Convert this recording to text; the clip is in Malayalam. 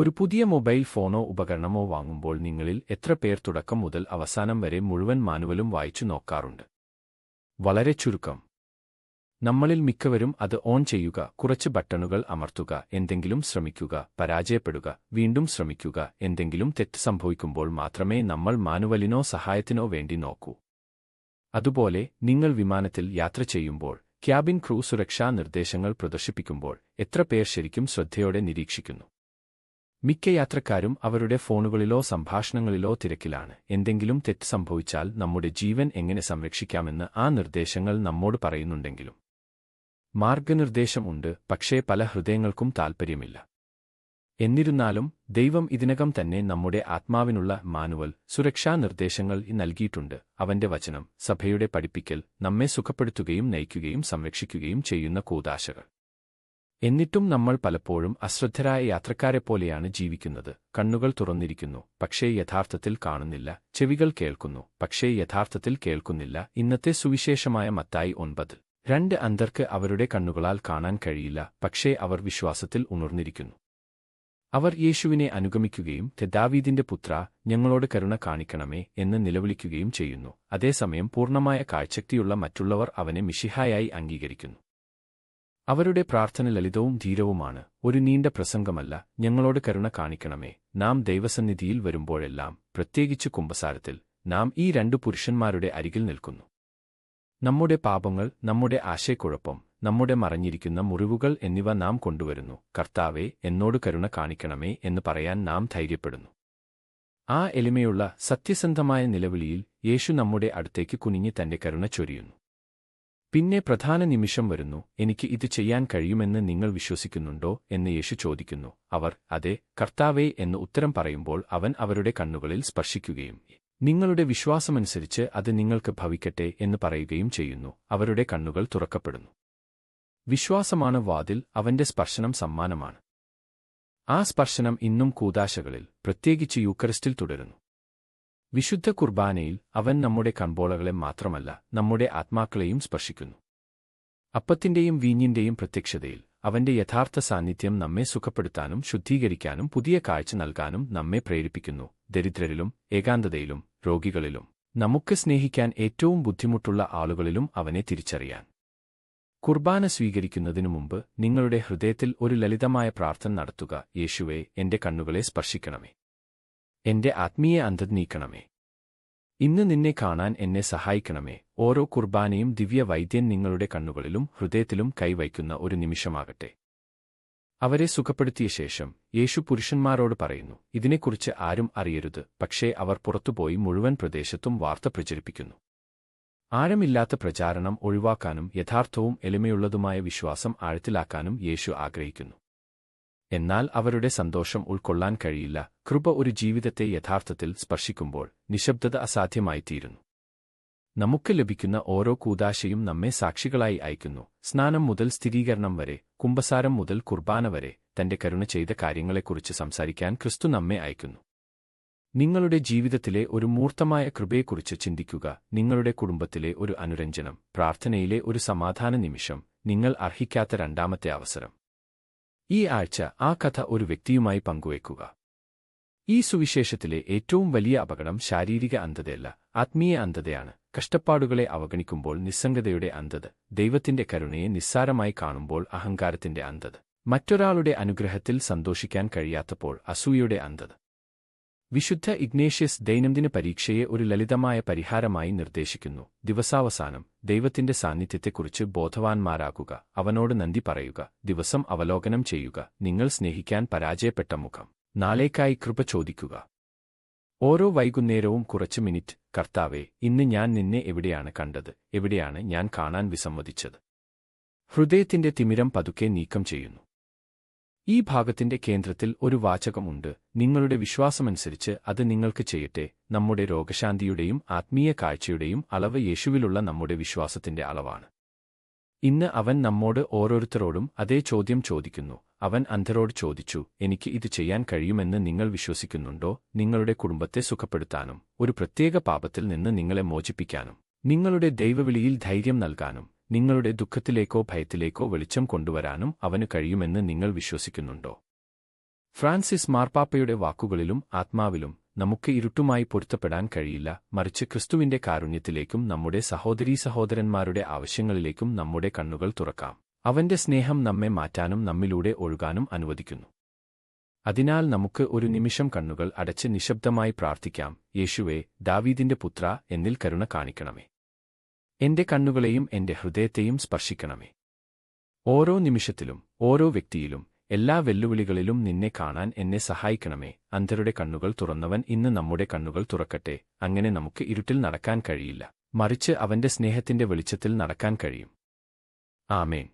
ഒരു പുതിയ മൊബൈൽ ഫോണോ ഉപകരണമോ വാങ്ങുമ്പോൾ നിങ്ങളിൽ എത്ര പേർ തുടക്കം മുതൽ അവസാനം വരെ മുഴുവൻ മാനുവലും വായിച്ചു നോക്കാറുണ്ട്? വളരെ ചുരുക്കം. നമ്മളിൽ മിക്കവരും അത് ഓൺ ചെയ്യുക, കുറച്ച് ബട്ടണുകൾ അമർത്തുക, എന്തെങ്കിലും ശ്രമിക്കുക, പരാജയപ്പെടുക, വീണ്ടും ശ്രമിക്കുക, എന്തെങ്കിലും തെറ്റ് സംഭവിക്കുമ്പോൾ മാത്രമേ നമ്മൾ മാനുവലിനോ സഹായത്തിനോ വേണ്ടി നോക്കൂ. അതുപോലെ നിങ്ങൾ വിമാനത്തിൽ യാത്ര ചെയ്യുമ്പോൾ ക്യാബിൻ ക്രൂ സുരക്ഷാ നിർദ്ദേശങ്ങൾ പ്രദർശിപ്പിക്കുമ്പോൾ എത്ര പേർ ശരിക്കും ശ്രദ്ധയോടെ നിരീക്ഷിക്കുന്നു? മിക്ക യാത്രക്കാരും അവരുടെ ഫോണുകളിലോ സംഭാഷണങ്ങളിലോ തിരക്കിലാണ്. എന്തെങ്കിലും തെറ്റ് സംഭവിച്ചാൽ നമ്മുടെ ജീവൻ എങ്ങനെ സംരക്ഷിക്കാമെന്ന് ആ നിർദ്ദേശങ്ങൾ നമ്മോട് പറയുന്നുണ്ടെങ്കിലും മാർഗനിർദ്ദേശം ഉണ്ട്, പക്ഷേ പല ഹൃദയങ്ങൾക്കും താൽപ്പര്യമില്ല. എന്നിരുന്നാലും ദൈവം ഇതിനകം തന്നെ നമ്മുടെ ആത്മാവിനുള്ള മാനുവൽ, സുരക്ഷാ നിർദ്ദേശങ്ങൾ നൽകിയിട്ടുണ്ട്. അവന്റെ വചനം, സഭയുടെ പഠിപ്പിക്കൽ, നമ്മെ സുഖപ്പെടുത്തുകയും നയിക്കുകയും സംരക്ഷിക്കുകയും ചെയ്യുന്ന കൂദാശകൾ. എന്നിട്ടും നമ്മൾ പലപ്പോഴും അശ്രദ്ധരായ യാത്രക്കാരെപ്പോലെയാണ് ജീവിക്കുന്നത്. കണ്ണുകൾ തുറന്നിരിക്കുന്നു, പക്ഷേ യഥാർത്ഥത്തിൽ കാണുന്നില്ല. ചെവികൾ കേൾക്കുന്നു, പക്ഷേ യഥാർത്ഥത്തിൽ കേൾക്കുന്നില്ല. ഇന്നത്തെ സുവിശേഷമായ മത്തായി 9:2 അന്ധർക്ക് അവരുടെ കണ്ണുകളാൽ കാണാൻ കഴിയില്ല, പക്ഷേ അവർ വിശ്വാസത്തിൽ ഉണർന്നിരിക്കുന്നു. അവർ യേശുവിനെ അനുഗമിക്കുകയും ദാവീദിന്റെ പുത്രാ, ഞങ്ങളോട് കരുണ കാണിക്കണമേ എന്ന് നിലവിളിക്കുകയും ചെയ്യുന്നു. അതേസമയം പൂർണ്ണമായ കാഴ്ചശക്തിയുള്ള മറ്റുള്ളവർ അവനെ മിശിഹായായി അംഗീകരിക്കുന്നു. അവരുടെ പ്രാർത്ഥന ലളിതവും ധീരവുമാണ്. ഒരു നീണ്ട പ്രസംഗമല്ല, ഞങ്ങളോട് കരുണ കാണിക്കണമേ. നാം ദൈവസന്നിധിയിൽ വരുമ്പോഴെല്ലാം, പ്രത്യേകിച്ച് കുമ്പസാരത്തിൽ, നാം ഈ 2 പുരുഷന്മാരുടെ അരികിൽ നിൽക്കുന്നു. നമ്മുടെ പാപങ്ങൾ, നമ്മുടെ ആശയക്കുഴപ്പം, നമ്മുടെ മറഞ്ഞിരിക്കുന്ന മുറിവുകൾ എന്നിവ നാം കൊണ്ടുവരുന്നു. കർത്താവേ, എന്നോട് കരുണ കാണിക്കണമേ എന്ന് പറയാൻ നാം ധൈര്യപ്പെടുന്നു. ആ എളിമയുള്ള, സത്യസന്ധമായ നിലവിളിയിൽ യേശു നമ്മുടെ അടുത്തേക്ക് കുനിഞ്ഞ് തന്റെ കരുണ ചൊരിയുന്നു. പിന്നെ പ്രധാന നിമിഷം വരുന്നു. എനിക്ക് ഇത് ചെയ്യാൻ കഴിയുമെന്ന് നിങ്ങൾ വിശ്വസിക്കുന്നുണ്ടോ എന്ന് യേശു ചോദിക്കുന്നു. അവർ അതെ കർത്താവേ എന്ന് ഉത്തരം പറയുമ്പോൾ അവൻ അവരുടെ കണ്ണുകളിൽ സ്പർശിക്കുകയും നിങ്ങളുടെ വിശ്വാസമനുസരിച്ച് അത് നിങ്ങൾക്ക് ഭവിക്കട്ടെ എന്ന് പറയുകയും ചെയ്യുന്നു. അവരുടെ കണ്ണുകൾ തുറക്കപ്പെടുന്നു. വിശ്വാസമാണ് വാതിൽ, അവന്റെ സ്പർശനം സമ്മാനമാണ്. ആ സ്പർശനം ഇന്നും കൂദാശകളിൽ, പ്രത്യേകിച്ച് യൂക്കറിസ്റ്റിൽ തുടരുന്നു. വിശുദ്ധ കുർബാനയിൽ അവൻ നമ്മുടെ കൺപോളകളെ മാത്രമല്ല, നമ്മുടെ ആത്മാക്കളെയും സ്പർശിക്കുന്നു. അപ്പത്തിന്റെയും വീഞ്ഞിന്റെയും പ്രത്യക്ഷതയിൽ അവന്റെ യഥാർത്ഥ സാന്നിധ്യം നമ്മെ സുഖപ്പെടുത്താനും ശുദ്ധീകരിക്കാനും പുതിയ കാഴ്ച നൽകാനും നമ്മെ പ്രേരിപ്പിക്കുന്നു. ദരിദ്രരിലും ഏകാന്തതയിലും രോഗികളിലും നമുക്ക് സ്നേഹിക്കാൻ ഏറ്റവും ബുദ്ധിമുട്ടുള്ള ആളുകളിലും അവനെ തിരിച്ചറിയാൻ. കുർബാന സ്വീകരിക്കുന്നതിനു മുമ്പ് നിങ്ങളുടെ ഹൃദയത്തിൽ ഒരു ലളിതമായ പ്രാർത്ഥന നടത്തുക. യേശുവേ, എന്റെ കണ്ണുകളെ സ്പർശിക്കണമേ. എന്റെ ആത്മീയ അന്ധത നീക്കണമേ. ഇന്ന് നിന്നെ കാണാൻ എന്നെ സഹായിക്കണമേ. ഓരോ കുർബാനയും ദിവ്യ വൈദ്യൻ നിങ്ങളുടെ കണ്ണുകളിലും ഹൃദയത്തിലും കൈവയ്ക്കുന്ന ഒരു നിമിഷമാകട്ടെ. അവരെ സുഖപ്പെടുത്തിയ ശേഷം യേശു പുരുഷന്മാരോട് പറയുന്നു, ഇതിനെക്കുറിച്ച് ആരും അറിയരുത്. പക്ഷേ അവർ പുറത്തുപോയി മുഴുവൻ പ്രദേശത്തും വാർത്ത പ്രചരിപ്പിക്കുന്നു. ആഴമില്ലാത്ത പ്രചാരണം ഒഴിവാക്കാനും യഥാർത്ഥവും എളിമയുള്ളതുമായ വിശ്വാസം ആഴത്തിലാക്കാനും യേശു ആഗ്രഹിക്കുന്നു. എന്നാൽ അവരുടെ സന്തോഷം ഉൾക്കൊള്ളാൻ കഴിയില്ല. കൃപ ഒരു ജീവിതത്തെ യഥാർത്ഥത്തിൽ സ്പർശിക്കുമ്പോൾ നിശബ്ദത അസാധ്യമായിത്തീരുന്നു. നമുക്ക് ലഭിക്കുന്ന ഓരോ കൂദാശയും നമ്മെ സാക്ഷികളായി അയക്കുന്നു. സ്നാനം മുതൽ സ്ഥിരീകരണം വരെ, കുമ്പസാരം മുതൽ കുർബാന വരെ, തന്റെ കരുണ ചെയ്ത കാര്യങ്ങളെക്കുറിച്ച് സംസാരിക്കാൻ ക്രിസ്തു നമ്മെ അയക്കുന്നു. നിങ്ങളുടെ ജീവിതത്തിലെ ഒരു മൂർത്തമായ കൃപയെക്കുറിച്ച് ചിന്തിക്കുക. നിങ്ങളുടെ കുടുംബത്തിലെ ഒരു അനുരഞ്ജനം, പ്രാർത്ഥനയിലെ ഒരു സമാധാന നിമിഷം, നിങ്ങൾ അർഹിക്കാത്ത രണ്ടാമത്തെ അവസരം. ഈ ആഴ്ച ആ കഥ ഒരു വ്യക്തിയുമായി പങ്കുവയ്ക്കുക. ഈ സുവിശേഷത്തിലെ ഏറ്റവും വലിയ അപകടം ശാരീരിക അന്ധതയല്ല, ആത്മീയ അന്ധതയാണ്. കഷ്ടപ്പാടുകളെ അവഗണിക്കുമ്പോൾ നിസ്സംഗതയുടെ അന്ധത, ദൈവത്തിന്റെ കരുണയെ നിസ്സാരമായി കാണുമ്പോൾ അഹങ്കാരത്തിന്റെ അന്ധത, മറ്റൊരാളുടെ അനുഗ്രഹത്തിൽ സന്തോഷിക്കാൻ കഴിയാത്തപ്പോൾ അസൂയയുടെ അന്ധത. വിശുദ്ധ ഇഗ്നേഷ്യസ് ദൈനംദിന പരീക്ഷയെ ഒരു ലളിതമായ പരിഹാരമായി നിർദ്ദേശിക്കുന്നു. ദിവസാവസാനം ദൈവത്തിന്റെ സാന്നിധ്യത്തെക്കുറിച്ച് ബോധവാന്മാരാകുക. അവനോട് നന്ദി പറയുക. ദിവസം അവലോകനം ചെയ്യുക. നിങ്ങൾ സ്നേഹിക്കാൻ പരാജയപ്പെട്ട മുഖം. നാളേക്കായി കൃപ ചോദിക്കുക. ഓരോ വൈകുന്നേരവും കുറച്ച് മിനിറ്റ്, കർത്താവേ, ഇന്ന് ഞാൻ നിന്നെ എവിടെയാണ് കണ്ടത്? എവിടെയാണ് ഞാൻ കാണാൻ വിസമ്മതിച്ചത്? ഹൃദയത്തിന്റെ തിമിരം പതുക്കെ നീക്കം ചെയ്യുന്നു. ഈ ഭാഗത്തിന്റെ കേന്ദ്രത്തിൽ ഒരു വാചകമുണ്ട്. നിങ്ങളുടെ വിശ്വാസമനുസരിച്ച് അത് നിങ്ങൾക്ക് ചെയ്യട്ടെ. നമ്മുടെ രോഗശാന്തിയുടെയും ആത്മീയ കാഴ്ചയുടെയും അളവ് യേശുവിലുള്ള നമ്മുടെ വിശ്വാസത്തിന്റെ അളവാണ്. ഇന്ന് അവൻ നമ്മോട് ഓരോരുത്തരോടും അതേ ചോദ്യം ചോദിക്കുന്നു. അവൻ അന്ധരോട് ചോദിച്ചു, എനിക്ക് ഇത് ചെയ്യാൻ കഴിയുമെന്ന് നിങ്ങൾ വിശ്വസിക്കുന്നുണ്ടോ? നിങ്ങളുടെ കുടുംബത്തെ സുഖപ്പെടുത്താനും ഒരു പ്രത്യേക പാപത്തിൽ നിന്ന് നിങ്ങളെ മോചിപ്പിക്കാനും നിങ്ങളുടെ ദൈവവിളിയിൽ ധൈര്യം നൽകാനും നിങ്ങളുടെ ദുഃഖത്തിലേക്കോ ഭയത്തിലേക്കോ വെളിച്ചം കൊണ്ടുവരാനും അവന് കഴിയുമെന്ന് നിങ്ങൾ വിശ്വസിക്കുന്നുണ്ടോ? ഫ്രാൻസിസ് മാർപ്പാപ്പയുടെ വാക്കുകളിലും ആത്മാവിലും നമുക്ക് ഇരുട്ടുമായി പൊരുത്തപ്പെടാൻ കഴിയില്ല, മറിച്ച് ക്രിസ്തുവിന്റെ കാരുണ്യത്തിലേക്കും നമ്മുടെ സഹോദരീസഹോദരന്മാരുടെ ആവശ്യങ്ങളിലേക്കും നമ്മുടെ കണ്ണുകൾ തുറക്കാം. അവന്റെ സ്നേഹം നമ്മെ മാറ്റാനും നമ്മിലൂടെ ഒഴുകാനും അനുവദിക്കുന്നു. അതിനാൽ നമുക്ക് ഒരു നിമിഷം കണ്ണുകൾ അടച്ച് നിശബ്ദമായി പ്രാർത്ഥിക്കാം. യേശുവേ, ദാവീദിന്റെ പുത്ര, എന്നിൽ കരുണ കാണിക്കണമേ. എന്റെ കണ്ണുകളെയും എന്റെ ഹൃദയത്തെയും സ്പർശിക്കണമേ. ഓരോ നിമിഷത്തിലും ഓരോ വ്യക്തിയിലും എല്ലാ വെല്ലുവിളികളിലും നിന്നെ കാണാൻ എന്നെ സഹായിക്കണമേ. അന്ധരുടെ കണ്ണുകൾ തുറന്നവൻ ഇന്ന് നമ്മുടെ കണ്ണുകൾ തുറക്കട്ടെ. അങ്ങനെ നമുക്ക് ഇരുട്ടിൽ നടക്കാൻ കഴിയില്ല, മറിച്ച് അവന്റെ സ്നേഹത്തിന്റെ വെളിച്ചത്തിൽ നടക്കാൻ കഴിയും. ആമേൻ.